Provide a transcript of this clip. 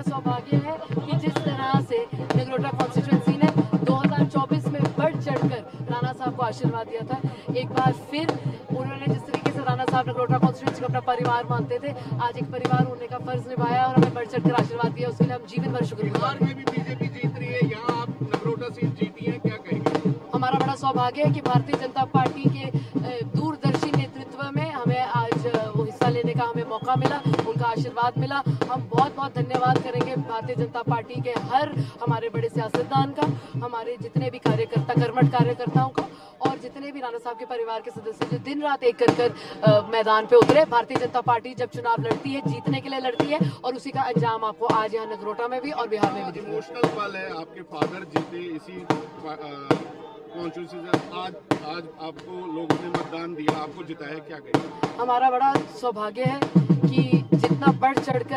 सौभाग्य है कि जिस तरह से नगरोटा कॉन्स्टिट्यूएंसी ने 2024 में बढ़ चढ़कर राणा साहब को आशीर्वाद दिया था। एक बार फिर उन्होंने जिस तरीके से राणा साहब नगरोटा कॉन्स्टिट्यूएंसी को अपना परिवार मानते थे, आज एक परिवार होने का फर्ज निभाया और हमें बढ़ चढ़कर आशीर्वाद दिया, उसके लिए हम जीवन भर शुक्रगुजार हैं। में भी बीजेपी जीत रही है, यहाँ आप नगरोटा सीट जीती है, क्या कहेंगे? हमारा बड़ा सौभाग्य है कि भारतीय जनता पार्टी के दूरदर्शी नेतृत्व में हमें आज वो हिस्सा लेने का हमें मौका मिला, उनका आशीर्वाद मिला। हम बहुत बहुत धन्यवाद करेंगे भारतीय जनता पार्टी के हर हमारे बड़े सियासतदान का, हमारे जितने भी कार्यकर्ता कर्मठ कार्यकर्ताओं का, और जितने भी राणा साहब के परिवार के सदस्य जो दिन रात एक कर मैदान पे उतरे। भारतीय जनता पार्टी जब चुनाव लड़ती है जीतने के लिए लड़ती है, और उसी का अंजाम आपको आज यहाँ नगरोटा में भी और बिहार में भी। इमोशनल पल है, आपके फादर जीते इसी कॉन्स्टिट्यूंसी से, आज आपको लोगों ने मतदान दिया, आपको जिताया, क्या कहेंगे? हमारा बड़ा सौभाग्य है कि जितना बढ़ चढ़कर